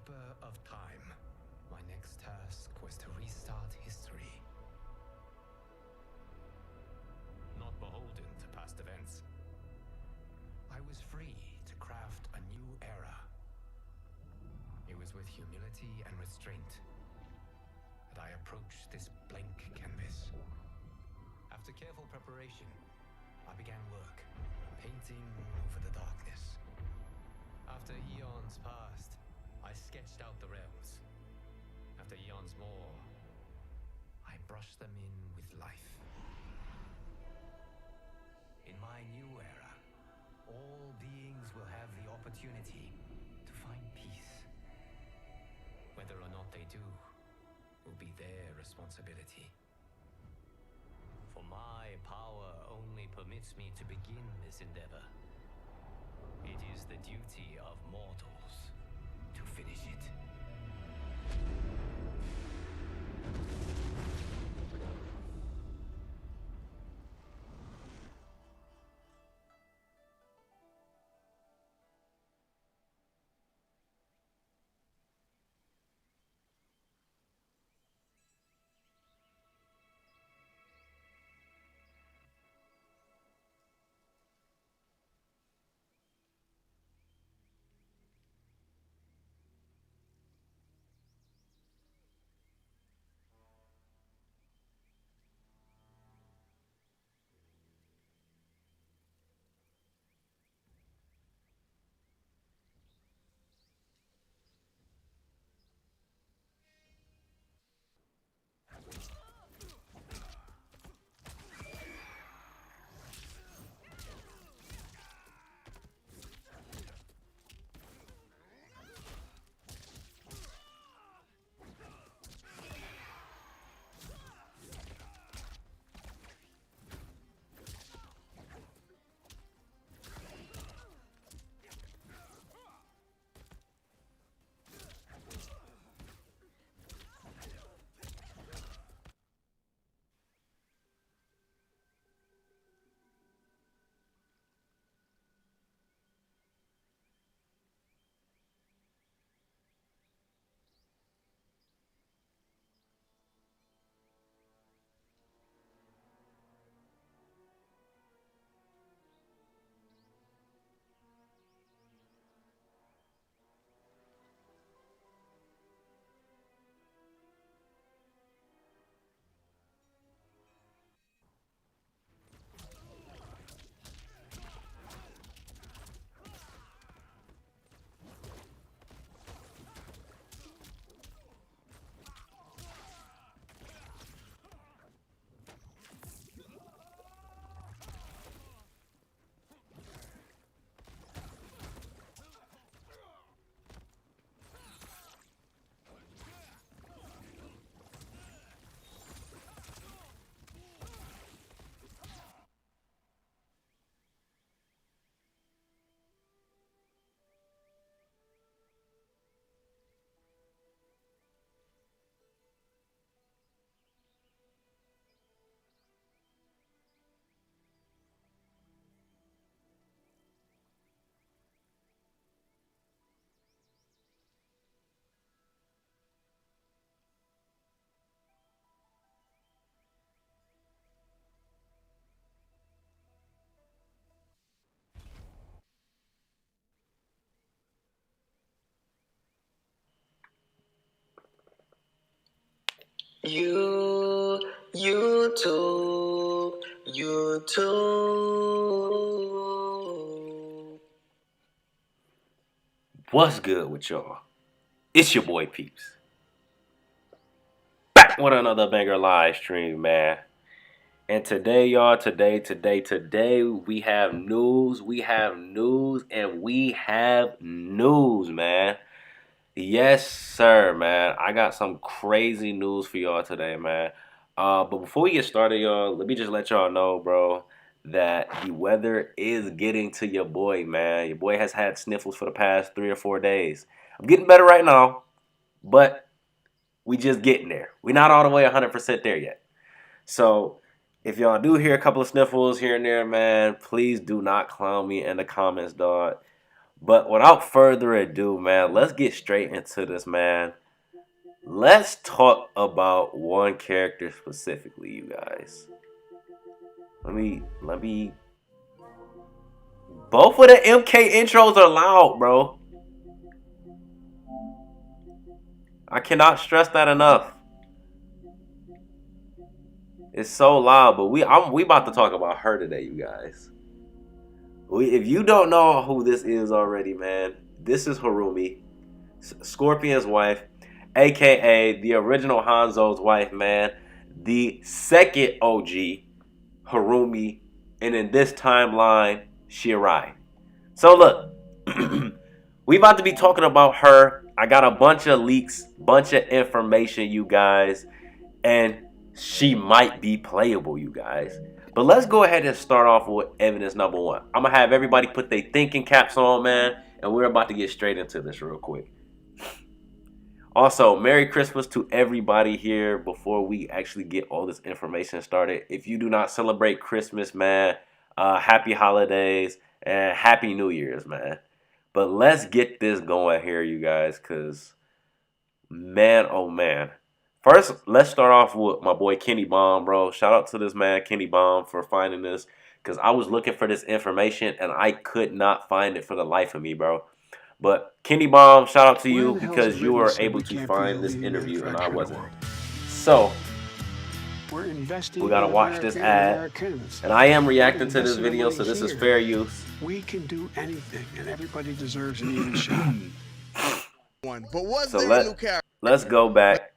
Keeper of Time. My next task was to restart history. Not beholden to past events. I was free to craft a new era. It was with humility and restraint that I approached this blank canvas. After careful preparation, I began work, painting over the darkness. After eons passed, I sketched out the realms. After eons more, I brushed them in with life. In my new era, all beings will have the opportunity to find peace. Whether or not they do will be their responsibility. For my power only permits me to begin this endeavor. It is the duty of mortals to finish it. YouTube. What's good with y'all? It's your boy Peeps. Back with another banger live stream, man. And today, y'all, today, we have news, man. Yes, sir, man. I got some crazy news for y'all today, man. But before we get started, y'all, let me just let y'all know, bro, that the weather is getting to your boy, man. Your boy has had sniffles for the past 3 or 4 days. I'm getting better right now, but we just getting there. We're not all the way 100% there yet. So if y'all do hear a couple of sniffles here and there, man, please do not clown me in the comments, dog. But without further ado, man, let's get straight into this, man. Let's talk about one character specifically, you guys. Let me. Both of the MK intros are loud, bro. I cannot stress that enough. It's so loud, but we about to talk about her today, you guys. If you don't know who this is already, man, this is Harumi, Scorpion's wife, aka the original Hanzo's wife, man. The second OG, Harumi, and in this timeline, Shirai. So look, we about to be talking about her. I got a bunch of leaks, bunch of information, you guys, and she might be playable, you guys. But let's go ahead and start off with evidence number one. I'm gonna have everybody put their thinking caps on, man, and we're about to get straight into this real quick. Also, Merry Christmas to everybody here before we actually get all this information started. If you do not celebrate Christmas, man, happy holidays and happy New Year's, man. But let's get this going here, you guys, because, man, oh, man. First, let's start off with my boy Kenny Bomb, bro. Shout out to this man, Kenny Bomb, for finding this, because I was looking for this information, and I could not find it for the life of me, bro. But Kenny Bomb, shout out to you because you were able to find this interview and I wasn't. So, we gotta watch this ad. And I am reacting to this video, so this is fair use. We can do anything, and everybody deserves an even shot. But was So there a new character? let's go back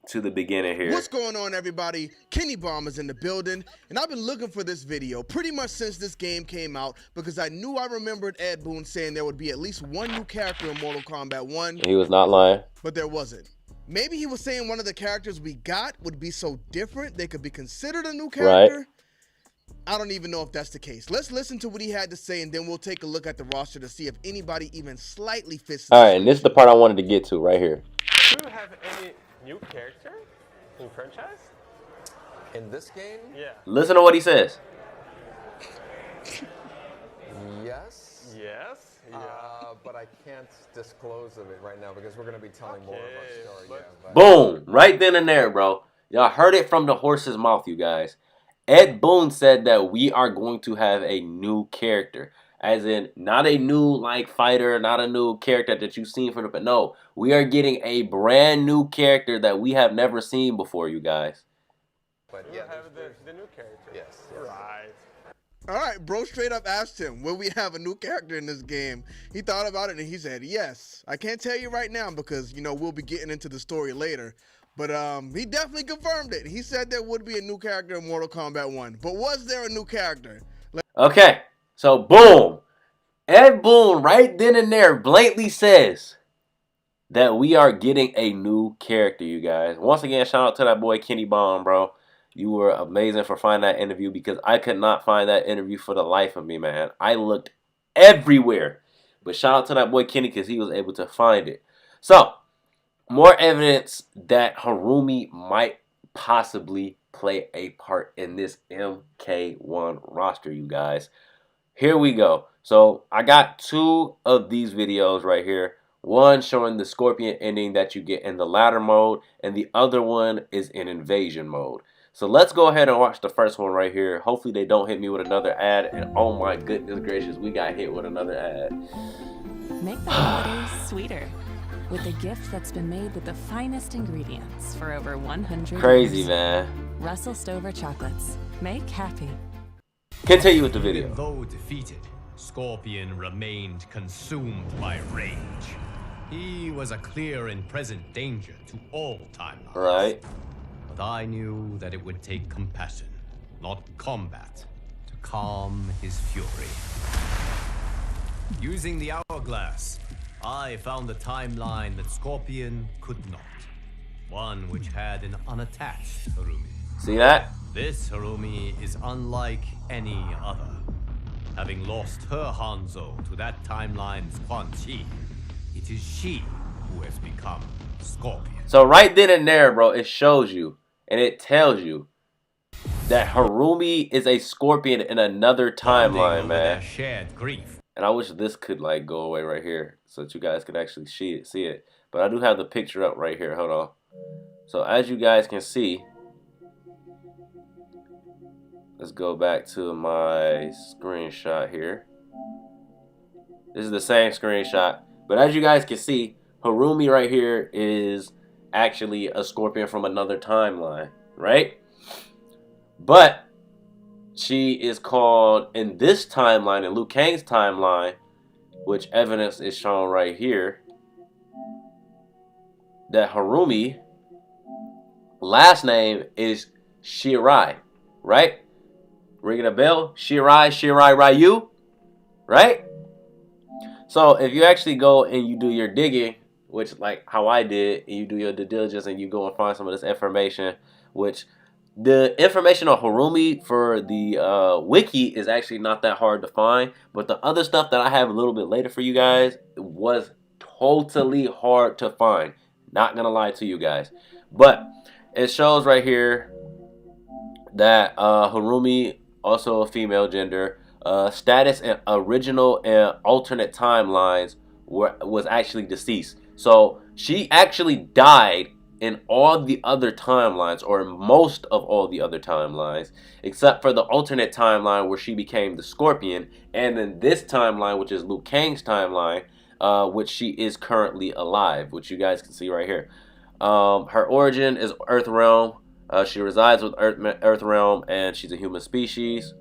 to the beginning here. What's going on, everybody? Kenny Bomb is in the building, and I've been looking for this video pretty much since this game came out because I remembered Ed Boon saying there would be at least one new character in Mortal Kombat 1. He was not lying. But there wasn't. Maybe he was saying one of the characters we got would be so different they could be considered a new character. Right. I don't even know if that's the case. Let's listen to what he had to say, and then we'll take a look at the roster to see if anybody even slightly fits. All right, and this is the part I wanted to get to right here. Do you have any new character in franchise? In this game? Yeah. Listen to what he says. Yes. Yes. Yeah. But I can't disclose of it right now because we're going to be telling more of our story. Yeah, Boom. Right then and there, bro. Y'all heard it from the horse's mouth, you guys. Ed Boon said that we are going to have a new character. As in, not a new, like, fighter, not a new character that you've seen from the... But no, we are getting a brand new character that we have never seen before, you guys. But You yeah, have the new character. Yes. Right. All right, bro straight up asked him, will we have a new character in this game? He thought about it and he said, yes. I can't tell you right now because, you know, we'll be getting into the story later. But he definitely confirmed it. He said there would be a new character in Mortal Kombat 1. But was there a new character? Okay, so boom. Ed Boon right then and there blatantly says that we are getting a new character, you guys. Once again, shout out to that boy Kenny Bomb, bro. You were amazing for finding that interview because I could not find that interview for the life of me, man. I looked everywhere. But shout out to that boy Kenny because he was able to find it. So, more evidence that Harumi might possibly play a part in this MK1 roster, you guys. Here we go. So, I got two of these videos right here. One showing the Scorpion ending that you get in the ladder mode, and the other one is in invasion mode. So let's go ahead and watch the first one right here. Hopefully they don't hit me with another ad. And oh my goodness gracious, we got hit with another ad. Make the holidays sweeter with a gift that's been made with the finest ingredients for over 100 Crazy, years. man. Russell Stover chocolates. Make happy. Continue with the video. Even though defeated, Scorpion remained consumed by rage. He was a clear and present danger to all timelines. Right. But I knew that it would take compassion, not combat, to calm his fury. Using the hourglass, I found a timeline that Scorpion could not. One which had an unattached Harumi. See that? This Harumi is unlike any other. Having lost her Hanzo to that timeline's Quan Chi, it is she who has become Scorpion. So right then and there, bro, it shows you and it tells you that Harumi is a Scorpion in another timeline, man. Shared grief. And I wish this could like go away right here so that you guys could actually see it. But I do have the picture up right here. Hold on. So as you guys can see, let's go back to my screenshot here. This is the same screenshot. But as you guys can see, Harumi right here is actually a scorpion from another timeline, right? But she is called, in this timeline, in Liu Kang's timeline, which evidence is shown right here, that Harumi last name is Shirai, right? Ringing a bell? Shirai Ryu, right? So if you actually go and you do your digging, which like how I did, and you do your due diligence and you go and find some of this information, which the information on Harumi for the wiki is actually not that hard to find, but the other stuff that I have a little bit later for you guys was totally hard to find. Not gonna lie to you guys, but it shows right here that Harumi, also a female gender, status in original and alternate timelines was actually deceased. So she actually died in all the other timelines, or most of all the other timelines, except for the alternate timeline where she became the Scorpion, and then this timeline, which is Liu Kang's timeline, which she is currently alive, which you guys can see right here. Her origin is Earth Realm. She resides with Earth Realm, and she's a human species.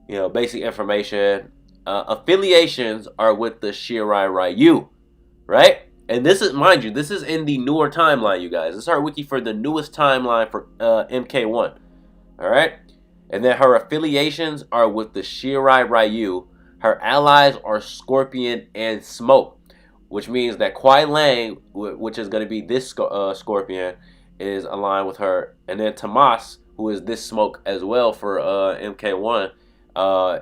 You know, basic information. Affiliations are with the Shirai Ryu, right? And this is, mind you, this is in the newer timeline, you guys. This is our wiki for the newest timeline for MK1. All right? And then her affiliations are with the Shirai Ryu. Her allies are Scorpion and Smoke, which means that Kuai Lang, which is going to be this Scorpion, is aligned with her. And then Tomas, who is this Smoke as well for MK1,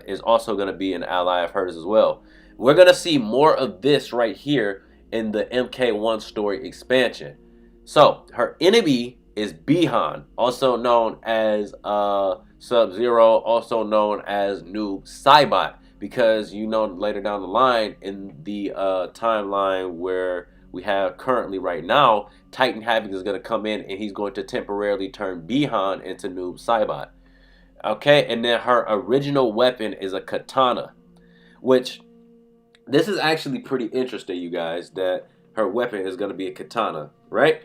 is also going to be an ally of hers as well. We're going to see more of this right here in the MK1 story expansion. So her enemy is Bihan, also known as Sub-Zero, also known as Noob Saibot, because you know later down the line in the timeline where we have currently right now, Titan Havoc is going to come in and he's going to temporarily turn Bihan into Noob Saibot. Okay, and then her original weapon is a katana, which this is actually pretty interesting, you guys, that her weapon is going to be a katana, right?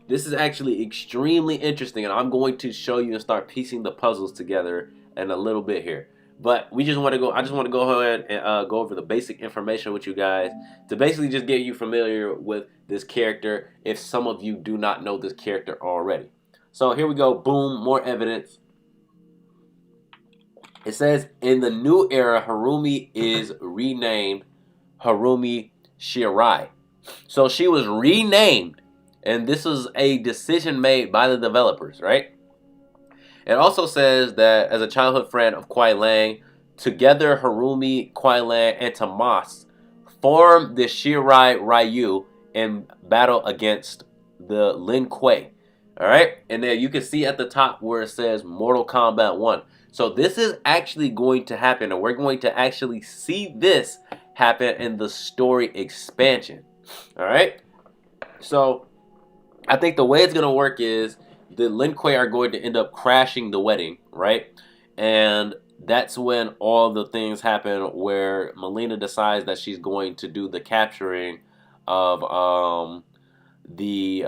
This is actually extremely interesting, and I'm going to show you and start piecing the puzzles together in a little bit here. But we just want to go. I just want to go ahead and go over the basic information with you guys to basically just get you familiar with this character if some of you do not know this character already. So here we go. Boom, more evidence. It says in the new era, Harumi is renamed Harumi Shirai. So she was renamed, and this is a decision made by the developers, right? It also says that as a childhood friend of Kuai Lang, together Harumi, Kuai Lang, and Tomas formed the Shirai Ryu in battle against the Lin Kuei. Alright? And then you can see at the top where it says Mortal Kombat 1. So this is actually going to happen, and we're going to actually see this happen in the story expansion. Alright? So I think the way it's going to work is the Lin Kuei are going to end up crashing the wedding, right? And that's when all the things happen where Melina decides that she's going to do the capturing of the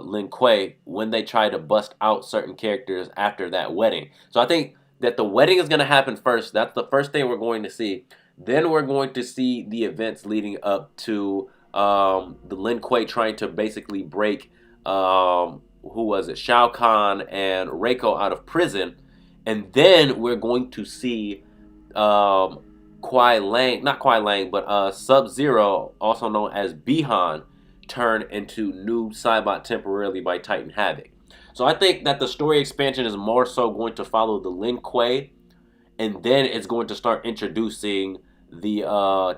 Lin Kuei when they try to bust out certain characters after that wedding. So I think that the wedding is going to happen first. That's the first thing we're going to see. Then we're going to see the events leading up to the Lin Kuei trying to basically break who was it? Shao Kahn and Reiko out of prison. And then we're going to see Kuai Lang, not Kuai Lang, but Sub-Zero, also known as Bihan, turn into Noob Saibot temporarily by Titan Havoc. So I think that the story expansion is more so going to follow the Lin Kuei, and then it's going to start introducing the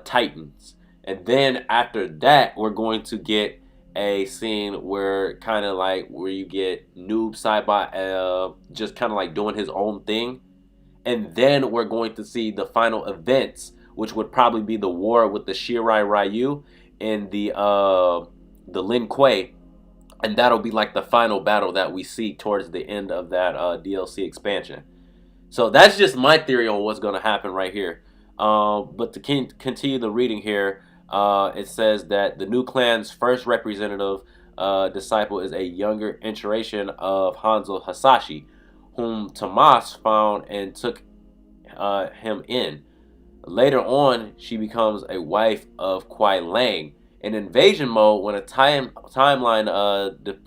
Titans. And then after that, we're going to get a scene where kind of like where you get Noob Saibot just kind of like doing his own thing, and then we're going to see the final events which would probably be the war with the Shirai Ryu and the Lin Kuei, and that'll be like the final battle that we see towards the end of that DLC expansion. So that's just my theory on what's going to happen right here. But to continue the reading here, it says that the new clan's first representative disciple is a younger iteration of Hanzo Hasashi, whom Tomas found and took him in. Later on, she becomes a wife of Kuai Lang. In invasion mode, when a timeline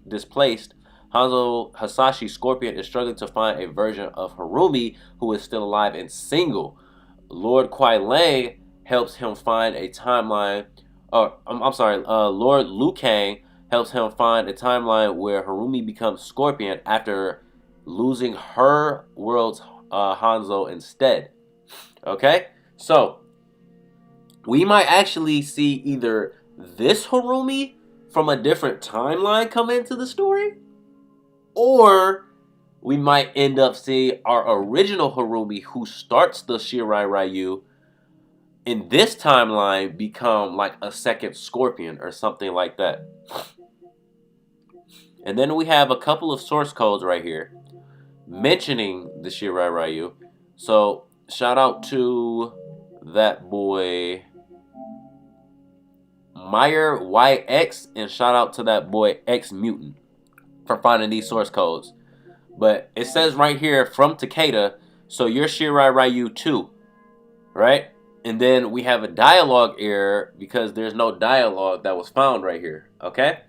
displaced, Hanzo Hasashi Scorpion is struggling to find a version of Harumi who is still alive and single. Lord Kuai Lang helps him find a timeline. Lord Liu Kang helps him find a timeline where Harumi becomes Scorpion after losing her world's Hanzo instead. Okay, so we might actually see either this Harumi from a different timeline come into the story, or we might end up seeing our original Harumi who starts the Shirai Ryu in this timeline become like a second Scorpion or something like that. And then we have a couple of source codes right here mentioning the Shirai Ryu. So shout out to that boy Meyer YX, and shout out to that boy X Mutant for finding these source codes. But it says right here from Takeda, so you're Shirai Ryu 2, right? And then we have a dialogue error because there's no dialogue that was found right here, okay?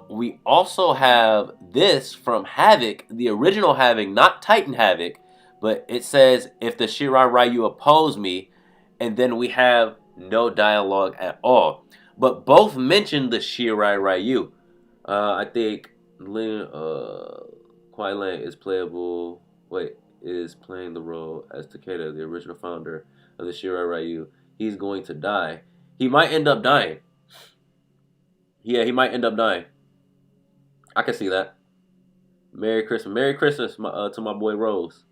We also have this from Havoc, the original Havoc, not Titan Havoc, but it says if the Shirai Ryu oppose me, and then we have no dialogue at all. But both mention the Shirai Ryu. I think Kuai Lang is playing the role as Takeda, the original founder of the Shirai Ryu. He's going to die. He might end up dying. Yeah, he might end up dying. I can see that. Merry Christmas. Merry Christmas to my boy Rose.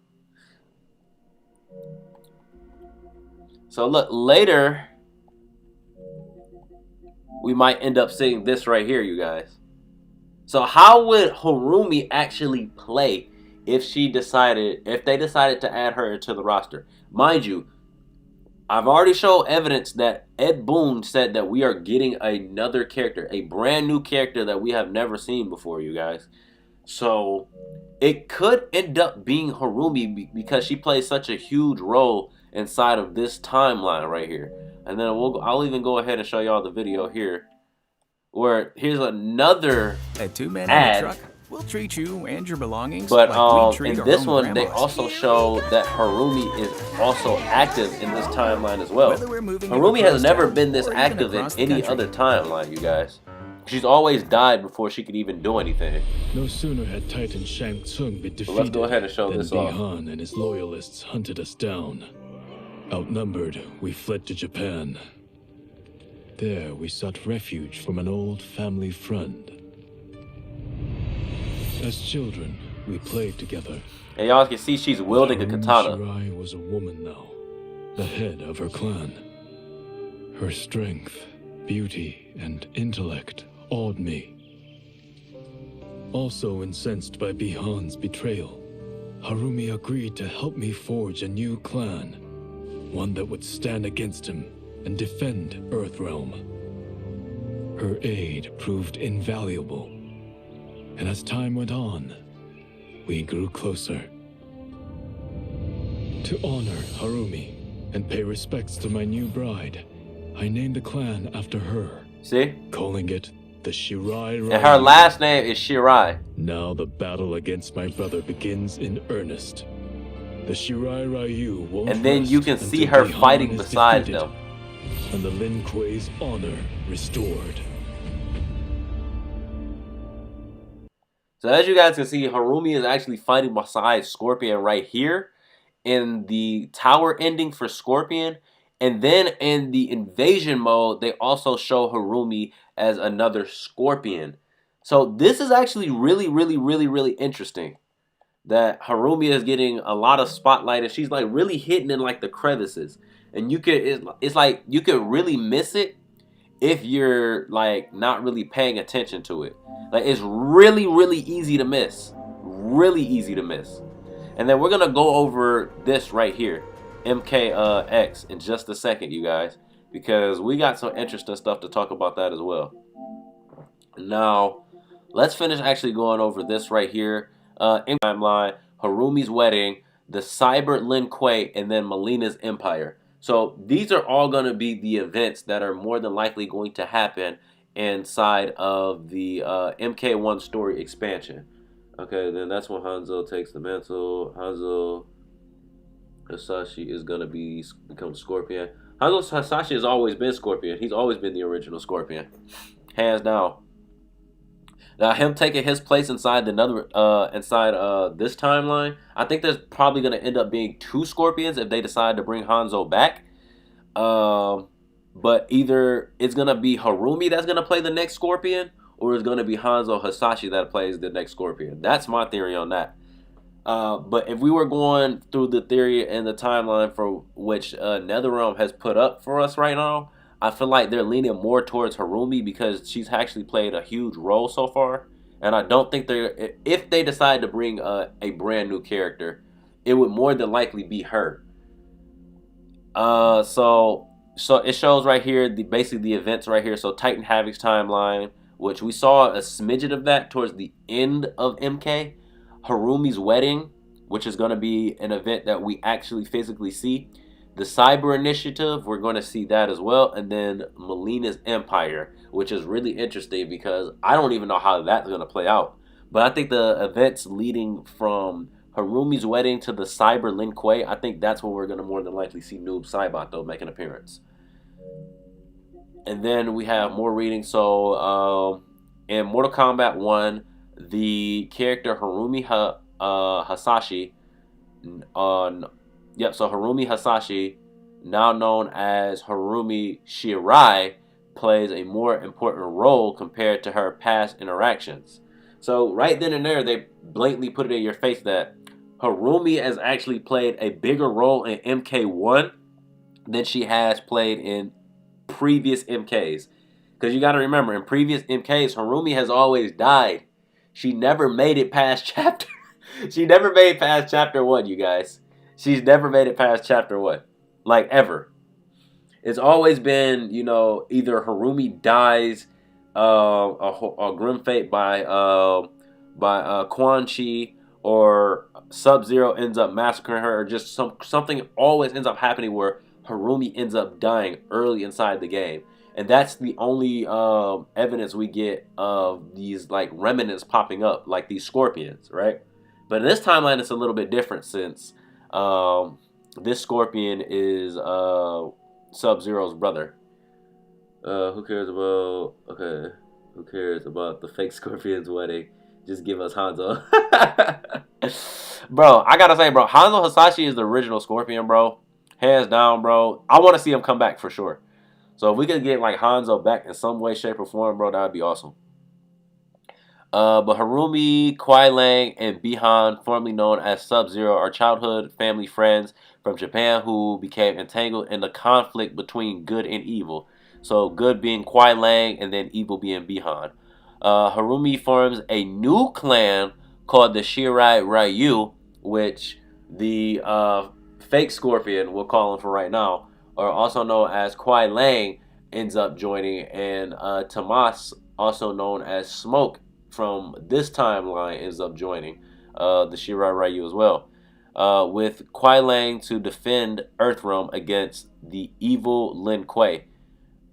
So look, later we might end up seeing this right here, you guys. So how would Harumi actually play if they decided to add her to the roster? Mind you, I've already shown evidence that Ed Boon said that we are getting another character, a brand new character that we have never seen before, you guys. So it could end up being Harumi because she plays such a huge role inside of this timeline right here. And then I'll even go ahead and show y'all the video here, where here's another a two-man ad. truck. We'll treat you and your belongings. But like we treat in our this own one, they grandmas. also show that Harumi is also active in this timeline as well. Whether we're moving Harumi across has never town been this or even active in across the any country. other timeline, you guys. She's always died before she could even do anything. No sooner had Titan Shang Tsung been So defeated let's go ahead and show than this off. Bihan and his loyalists hunted us down. Outnumbered, we fled to Japan. There, we sought refuge from an old family friend. As children, we played together. And y'all can see she's wielding a katana. Shirai was a woman now, the head of her clan. Her strength, beauty, and intellect awed me. Also incensed by Bihan's betrayal, Harumi agreed to help me forge a new clan, one that would stand against him and defend Earthrealm. Her aid proved invaluable, and as time went on, we grew closer. To honor Harumi and pay respects to my new bride, I named the clan after her. See? Calling it the Shirai Ryu. And her last name is Shirai. Now the battle against my brother begins in earnest. The Shirai Ryu won't And then rest you can see until her Bihan fighting is beside defeated them. and the Lin Kuei's honor restored. So as you guys can see, Harumi is actually fighting beside Scorpion right here in the tower ending for Scorpion. And then in the invasion mode, they also show Harumi as another Scorpion. So this is actually really interesting. That Harumi is getting a lot of spotlight and she's like really hitting in like the crevices. and it's like you could really miss it if you're like not really paying attention to it. Like it's really easy to miss, really easy to miss. And then we're gonna go over this right here, MKX, in just a second, you guys, because we got some interesting stuff to talk about that as well. Now, let's finish actually going over this right here. In timeline, Harumi's wedding, the Cyber Lin Kuei, and then Melina's empire. So these are all going to be the events that are more than likely going to happen inside of the MK1 story expansion. Okay, then that's when Hanzo takes the mantle. Hanzo Hasashi is going to become Scorpion. Hanzo Hasashi has always been Scorpion. He's always been the original Scorpion. Hands down. Now, him taking his place inside this timeline, I think there's probably going to end up being 2 Scorpions if they decide to bring Hanzo back. But either it's going to be Harumi that's going to play the next Scorpion, or it's going to be Hanzo Hasashi that plays the next Scorpion. That's my theory on that. But if we were going through the theory and the timeline for which NetherRealm has put up for us right now, I feel like they're leaning more towards Harumi because she's actually played a huge role so far. And I don't think if they decide to bring a brand new character, it would more than likely be her. So it shows right here, basically the events right here. So Titan Havoc's timeline, which we saw a smidgen of that towards the end of MK. Harumi's wedding, which is going to be an event that we actually physically see. The Cyber Initiative, we're going to see that as well. And then Melina's Empire, which is really interesting because I don't even know how that's going to play out. But I think the events leading from Harumi's wedding to the Cyber Lin Kuei, I think that's where we're going to more than likely see Noob Saibot, though, make an appearance. And then we have more reading. So in Mortal Kombat 1, the character Harumi Hasashi so Harumi Hasashi, now known as Harumi Shirai, plays a more important role compared to her past interactions. So right then and there, they blatantly put it in your face that Harumi has actually played a bigger role in MK1 than she has played in previous MKs. Because you got to remember, in previous MKs, Harumi has always died. She never made it past chapter. She never made it past chapter 1, you guys. She's never made it past chapter 1. Like, ever. It's always been, either Harumi dies a grim fate by Quan Chi, or Sub-Zero ends up massacring her, or just something always ends up happening where Harumi ends up dying early inside the game. And that's the only evidence we get of these like remnants popping up, like these scorpions, right? But in this timeline, it's a little bit different since this scorpion is Sub-Zero's brother. Who cares about the fake scorpion's wedding? Just give us Hanzo. Bro, I gotta say, bro, Hanzo Hasashi is the original Scorpion, bro. Hands down, bro. I want to see him come back for sure. So if we could get like Hanzo back in some way, shape, or form, bro, that would be awesome. But Harumi, Kuai Lang, and Bihan, formerly known as Sub-Zero, are childhood family friends from Japan who became entangled in the conflict between good and evil. So good being Kuai Lang and then evil being Bihan. Harumi forms a new clan called the Shirai Ryu, which the fake Scorpion, we'll call him for right now, or also known as Kuai Lang, ends up joining, and Tomas, also known as Smoke from this timeline, ends up joining the Shirai Ryu as well, with Kuai Lang to defend Earthrealm against the evil Lin Kuei.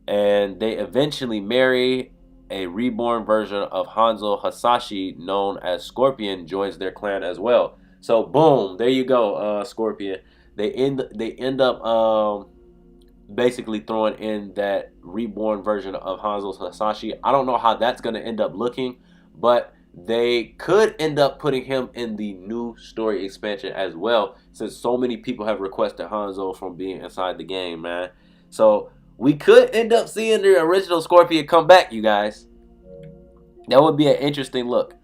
And they eventually marry. A reborn version of Hanzo Hasashi, known as Scorpion, joins their clan as well. So boom, there you go, Scorpion. They end up basically throwing in that reborn version of Hanzo Hasashi. I don't know how that's gonna end up looking, but they could end up putting him in the new story expansion as well, since so many people have requested Hanzo from being inside the game, man. So we could end up seeing the original Scorpion come back, you guys. That would be an interesting look.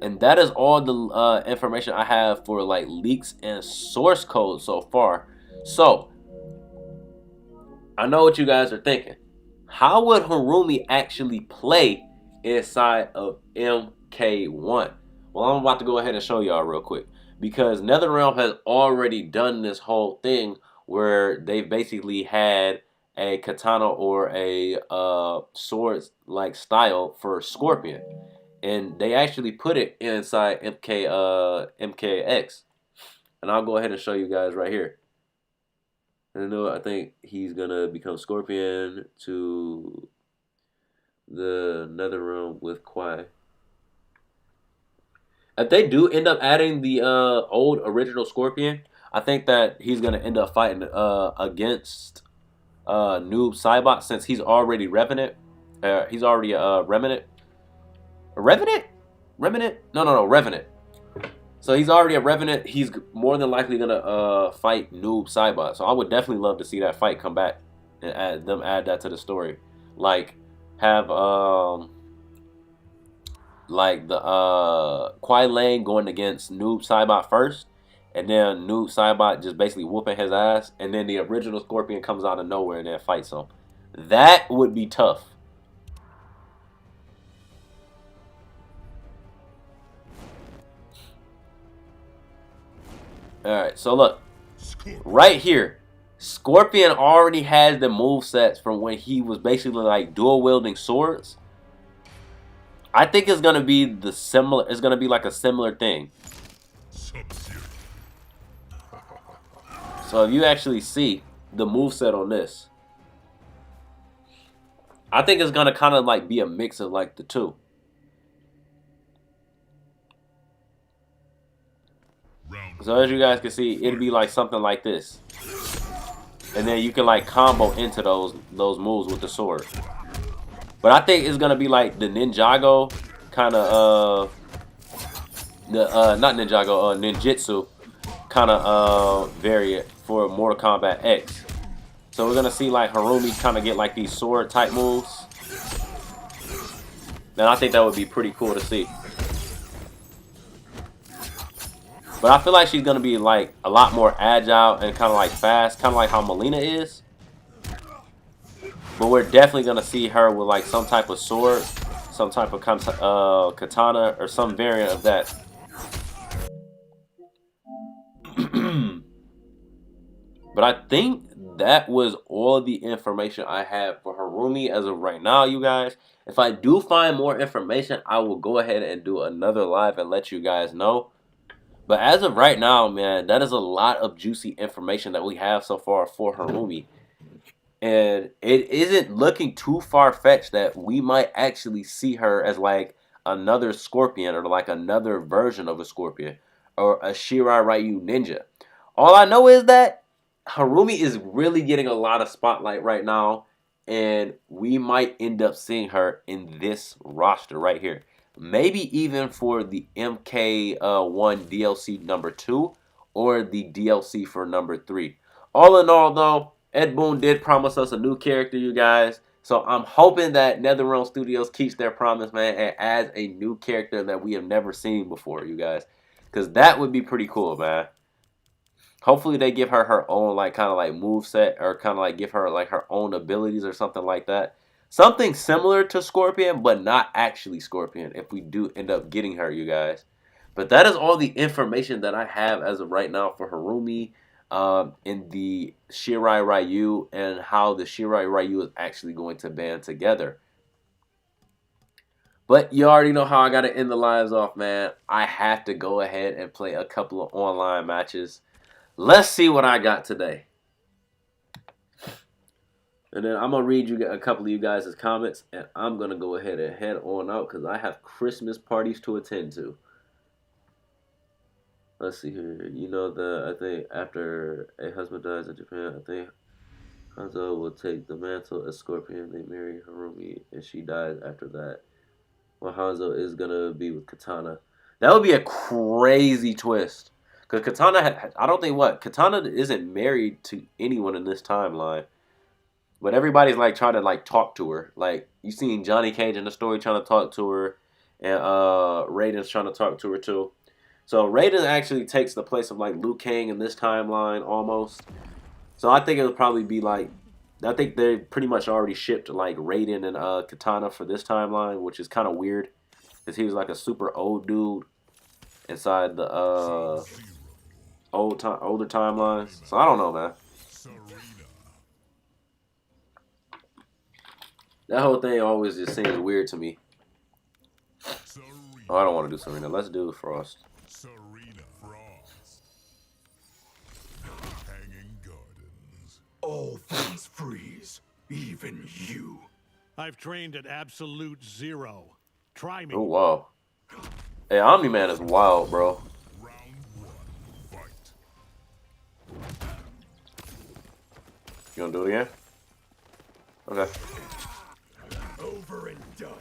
And that is all the information I have for like leaks and source code so far. So I know what you guys are thinking. How would Harumi actually play inside of MK1? Well, I'm about to go ahead and show y'all real quick. Because NetherRealm has already done this whole thing where they've basically had a katana or a swords-like style for Scorpion. And they actually put it inside MKX. And I'll go ahead and show you guys right here. And I think he's gonna become Scorpion to the NetherRealm with Kwai. If they do end up adding the old original Scorpion, I think that he's gonna end up fighting against Noob Saibot, since he's already Revenant. He's already Remnant. Revenant? Remnant? No, Revenant. So he's already a Revenant. He's more than likely gonna fight Noob Saibot. So I would definitely love to see that fight come back and add that to the story. Like have like the Kwai Lang going against Noob Saibot first, and then Noob Saibot just basically whooping his ass, and then the original Scorpion comes out of nowhere and then fights him. That would be tough. Alright, so look. Right here. Scorpion already has the movesets from when he was basically like dual wielding swords. I think it's gonna be the similar. It's gonna be like a similar thing. So if you actually see the moveset on this, I think it's gonna kind of like be a mix of like the two. So as you guys can see, it'd be like something like this, and then you can like combo into those moves with the sword. But I think it's gonna be like the Ninjago kind of not Ninjago, ninjutsu kind of variant for Mortal Kombat X. So we're gonna see like Harumi kind of get like these sword type moves. And I think that would be pretty cool to see. But I feel like she's gonna be like a lot more agile and kind of like fast, kind of like how Melina is. But we're definitely gonna see her with like some type of sword, some type of katana, or some variant of that. But I think that was all the information I have for Harumi as of right now, you guys. If I do find more information, I will go ahead and do another live and let you guys know. But as of right now, man, that is a lot of juicy information that we have so far for Harumi. And it isn't looking too far-fetched that we might actually see her as like another Scorpion, or like another version of a Scorpion, or a Shirai Ryu ninja. All I know is that Harumi is really getting a lot of spotlight right now, and we might end up seeing her in this roster right here. Maybe even for the MK1 DLC number 2 or the DLC for number 3. All in all, though, Ed Boon did promise us a new character, you guys. So I'm hoping that NetherRealm Studios keeps their promise, man, and adds a new character that we have never seen before, you guys. Because that would be pretty cool, man. Hopefully they give her her own like kind of like moveset, or kind of like give her like her own abilities or something like that. Something similar to Scorpion, but not actually Scorpion, if we do end up getting her, you guys. But that is all the information that I have as of right now for Harumi in the Shirai Ryu, and how the Shirai Ryu is actually going to band together. But you already know how I got to end the lives off, man. I have to go ahead and play a couple of online matches. Let's see what I got today. And then I'm going to read you a couple of you guys' comments, and I'm going to go ahead and head on out because I have Christmas parties to attend to. Let's see here. You know, I think after a husband dies in Japan, I think Hanzo will take the mantle as Scorpion. They marry Harumi, and she dies after that. Well, Hanzo is going to be with Katana. That would be a crazy twist. Because Katana, I don't think Katana isn't married to anyone in this timeline. But everybody's like trying to like talk to her. Like you seen Johnny Cage in the story trying to talk to her, and Raiden's trying to talk to her too. So Raiden actually takes the place of like Liu Kang in this timeline almost. So I think it would probably be like I think they pretty much already shipped like Raiden and Katana for this timeline, which is kind of weird because he was like a super old dude inside the older timelines. So I don't know, man. That whole thing always just seems weird to me. Oh, I don't want to do Serena. Let's do Frost. All things freeze, even you. I've trained at absolute zero. Try me. Oh, wow. Hey, Omni-Man is wild, bro. You gonna do it again? Okay. Over and done.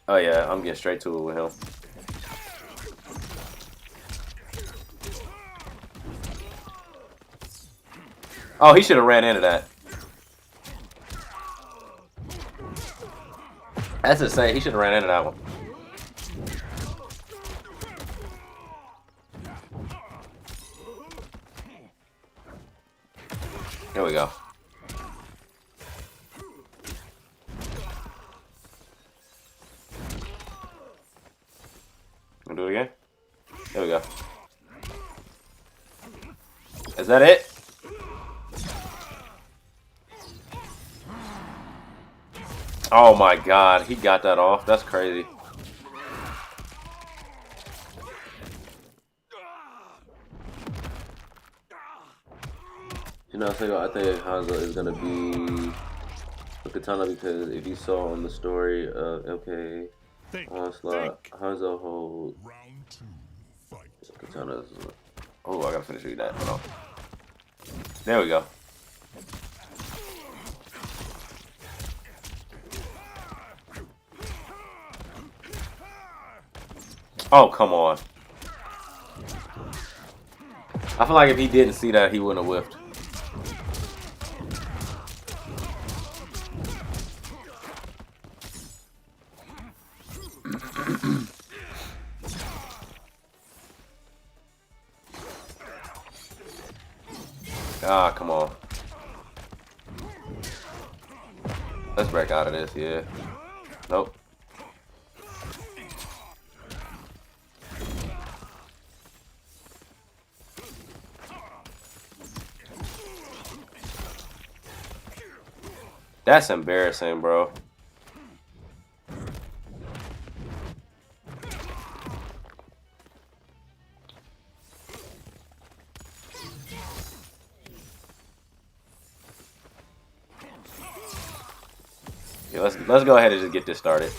Oh yeah, I'm getting straight to it with him. Oh, he should have ran into that. That's insane. He should have ran into that one. Here we go. Wanna do it again? There we go. Is that it? Oh my god, he got that off. That's crazy. You know, I think Hanzo is gonna be a katana because if you saw on the story of MK Onslaught, Hanzo hold katanas. Oh, I gotta finish reading that. Hold on. There we go. Oh, come on. I feel like if he didn't see that, he wouldn't have whiffed. Ah, come on. Let's break out of this, yeah. Nope. That's embarrassing, bro. Yeah, let's go ahead and just get this started.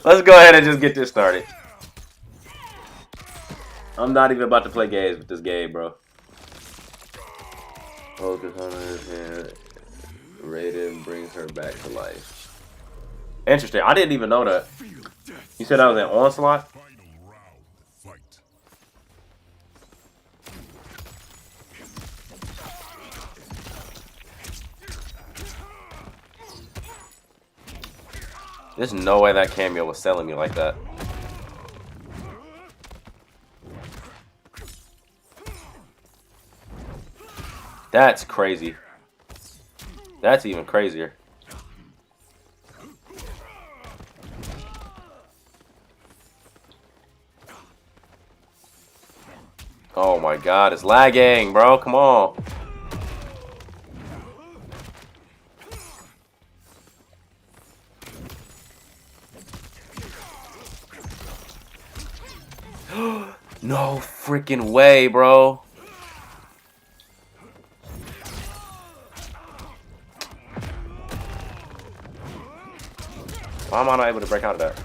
Let's go ahead and just get this started. I'm not even about to play games with this game, bro. Focus on his hand. Raiden brings her back to life. Interesting. I didn't even know that. You said that was an Onslaught? There's no way that cameo was selling me like that. That's crazy. That's even crazier. Oh my god, it's lagging, bro. Come on. No freaking way, bro. Why am I not able to break out of that?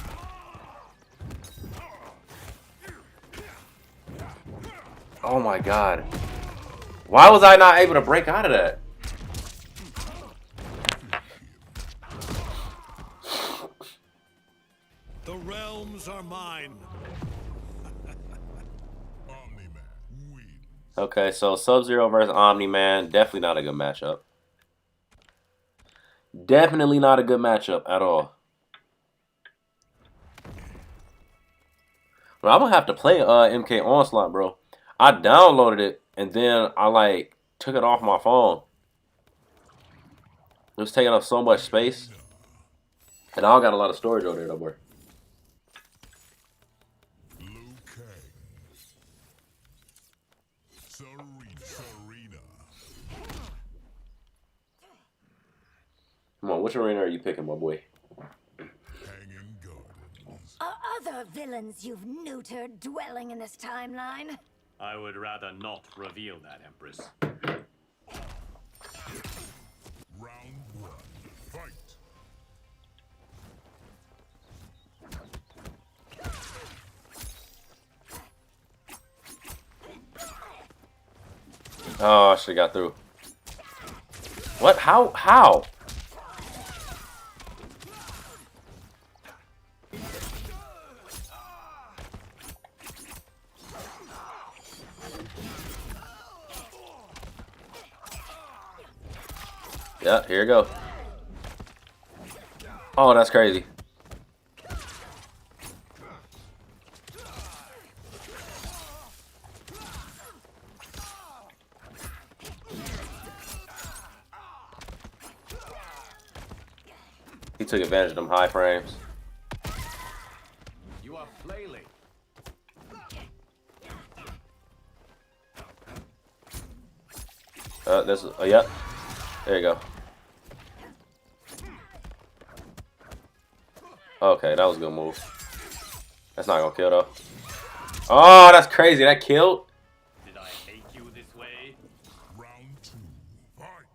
Oh my god. Why was I not able to break out of that? The realms are mine. Okay, so Sub-Zero versus Omni-Man, definitely not a good matchup. Definitely not a good matchup at all. But I'm gonna have to play MK Onslaught, bro. I downloaded it and then I like took it off my phone. It was taking up so much space. And I don't got a lot of storage over there no more. Come on, which arena are you picking, my boy? Are other villains you've neutered dwelling in this timeline? I would rather not reveal that, Empress. Round one, fight. Oh, I should have got through. What? How? How? Yeah, here you go. Oh, that's crazy. He took advantage of them high frames. You are flailing. This is, yep. There you go. Okay, that was a good move. That's not gonna kill though. Oh, that's crazy. That killed. Did I make you this way? Round two, fight.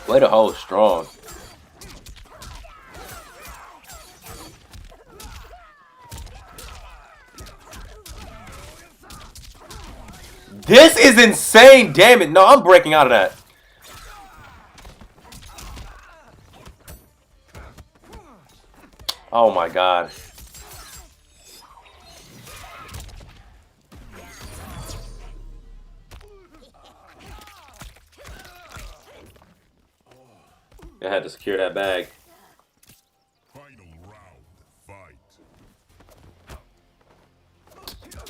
Way to hold strong. This is insane, damn it. No, I'm breaking out of that. Oh my god. I had to secure that bag. Final round, fight.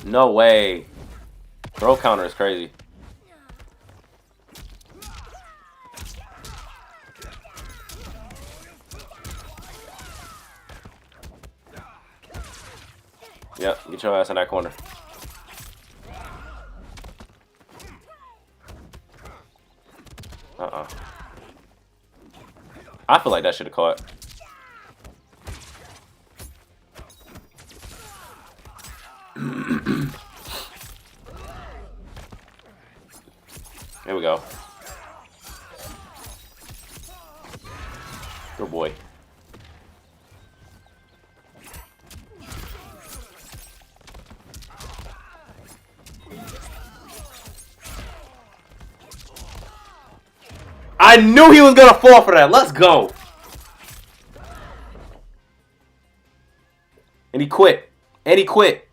No way. Throw counter is crazy. Yep, get your ass in that corner. Uh-uh. I feel like that should have caught. Here we go. Good boy. I knew he was gonna fall for that. Let's go. And he quit. And he quit.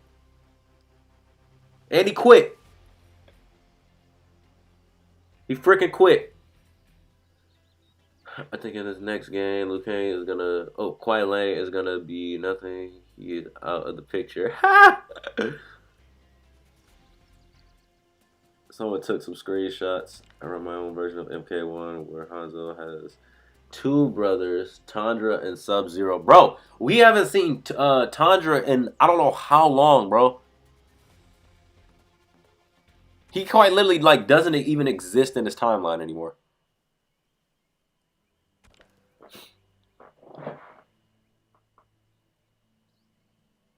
And he quit. He freaking quit. I think in this next game, Liu Kang is gonna. Oh, Quiet Lane is gonna be nothing. He's out of the picture. Someone took some screenshots. I wrote my own version of MK1 where Hanzo has two brothers, Tundra and Sub-Zero. Bro, we haven't seen Tundra in I don't know how long, bro. He quite literally like doesn't even exist in his timeline anymore.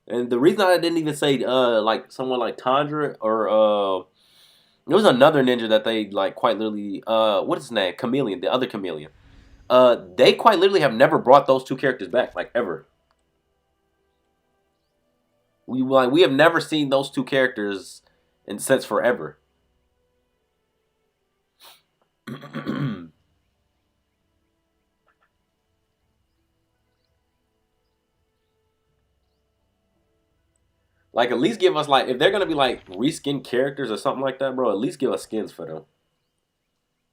And the reason I didn't even say like someone like Tundra or there was another ninja that they like quite literally what is his name? Chameleon, the other Chameleon. They quite literally have never brought those two characters back, like ever. We have never seen those two characters since forever. Like, at least give us, like, if they're gonna be like reskin characters or something like that, bro, at least give us skins for them.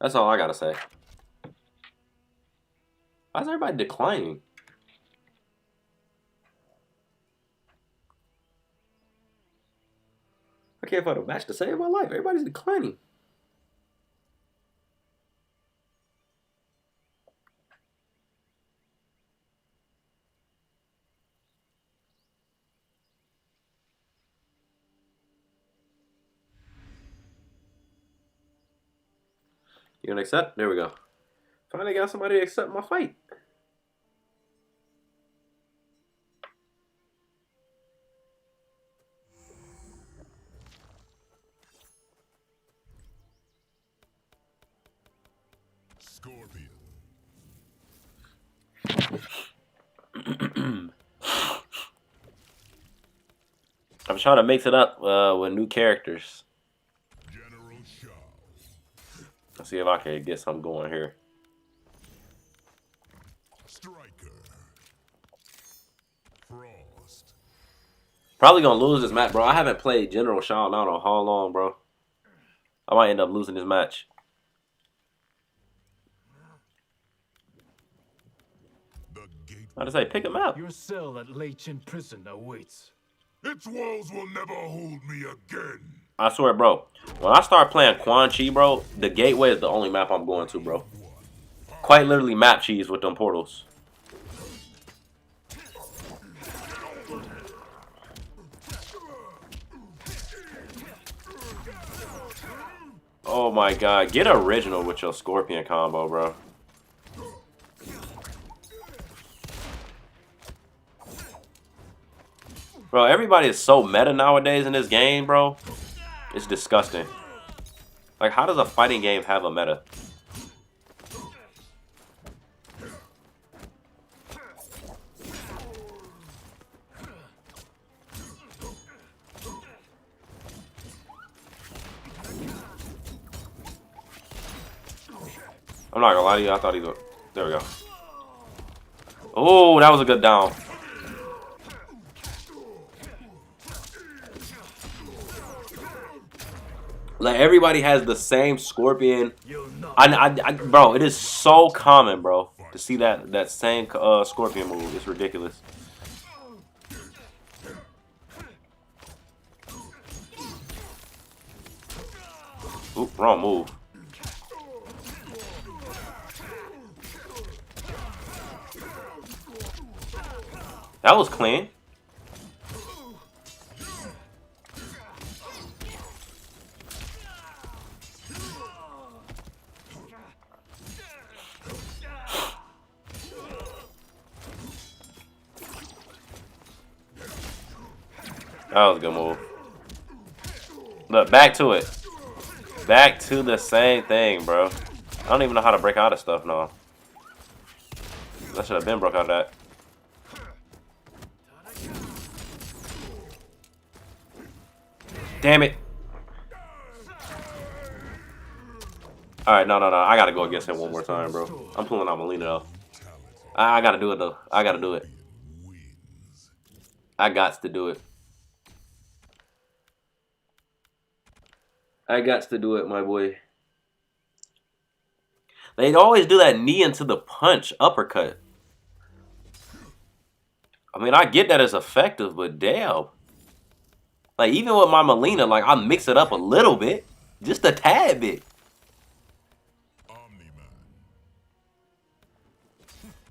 That's all I gotta say. Why is everybody declining? I can't find a match to save my life. Everybody's declining. You gonna accept? There we go. Finally got somebody to accept my fight. Scorpion. I'm trying to mix it up with new characters. Let's see if I can get something going here. Striker. Frost. Probably gonna lose this match, bro. I haven't played General Shao now in how long, bro. I might end up losing this match. I just say pick him up. Your cell at Lei Chin prison awaits. Its walls will never hold me again. I swear, bro. When I start playing Quan Chi, bro, the Gateway is the only map I'm going to, bro. Quite literally map cheese with them portals. Oh my god, get original with your Scorpion combo, bro. Bro, everybody is so meta nowadays in this game, bro. It's disgusting. Like, how does a fighting game have a meta? I'm not gonna lie to you, I thought he was... There we go. Oh, that was a good down. Like, everybody has the same Scorpion. Bro, it is so common, bro, to see that same Scorpion move. It's ridiculous. Oop, wrong move. That was clean. That was a good move. Look, back to it. Back to the same thing, bro. I don't even know how to break out of stuff now. I should have been broke out of that. Damn it. Alright, no. I gotta go against him one more time, bro. I'm pulling out Melina, though. I gotta do it, though. I gotta do it. I gots to do it. I gots to do it, my boy. They always do that knee into the punch uppercut. I mean, I get that it's effective, but damn. Like, even with my Melina, like, I mix it up a little bit. Just a tad bit.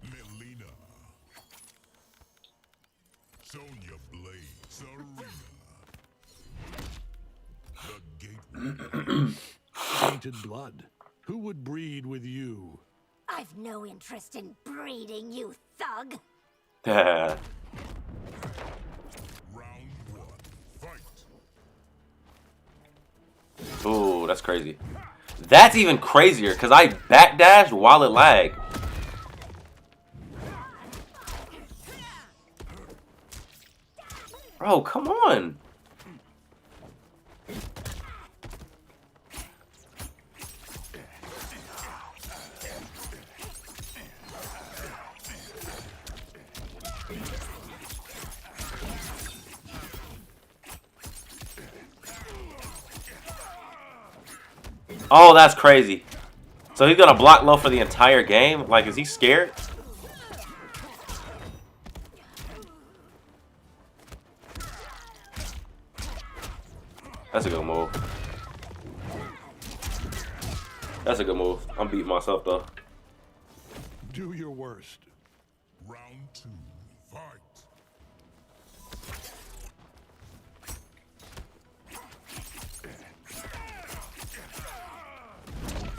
Melina. Sonya Blade. Serena. Tainted blood. Who would breed with you? I've no interest in breeding, you thug. Round one. Fight. Ooh, that's crazy. That's even crazier, because I backdashed while it lagged. Bro, come on. Oh, that's crazy. So he's gonna block low for the entire game? Like, is he scared? That's a good move. That's a good move. I'm beating myself though. Do your worst. Round 2, fight.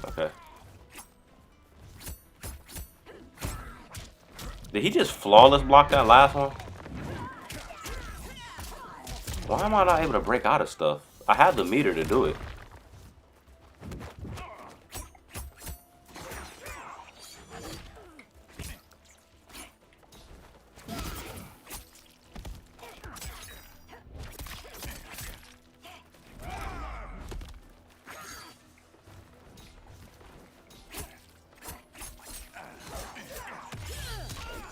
Okay. Did he just flawless block that last one? Why am I not able to break out of stuff? I have the meter to do it.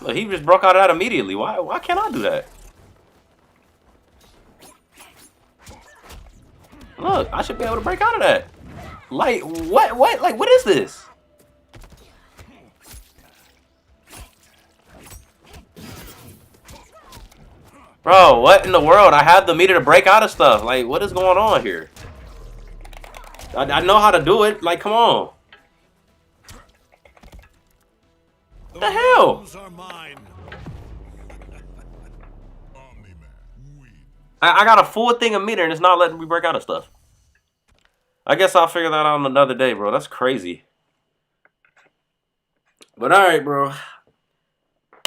Look, he just broke out of that immediately. Why can't I do that? Look, I should be able to break out of that. Like, what? Like, what is this? Bro, what in the world? I have the meter to break out of stuff. Like, what is going on here? I know how to do it. Like, come on. What the hell? I got a full thing of meter and it's not letting me break out of stuff. I guess I'll figure that out on another day, bro. That's crazy. But alright, bro.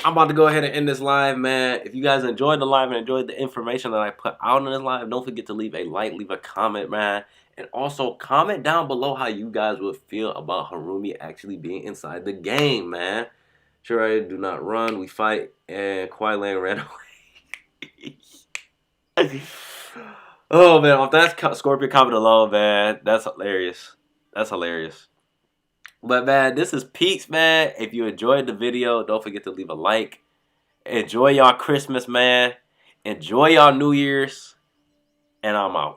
I'm about to go ahead and end this live, man. If you guys enjoyed the live and enjoyed the information that I put out in this live, don't forget to leave a like, leave a comment, man. And also comment down below how you guys would feel about Harumi actually being inside the game, man. Sure, I do not run. We fight and Kwai Lang ran away. Oh, man. If that's Scorpion, comment below, man. That's hilarious. That's hilarious. But, man, this is Peaks, man. If you enjoyed the video, don't forget to leave a like. Enjoy y'all Christmas, man. Enjoy y'all New Year's. And I'm out.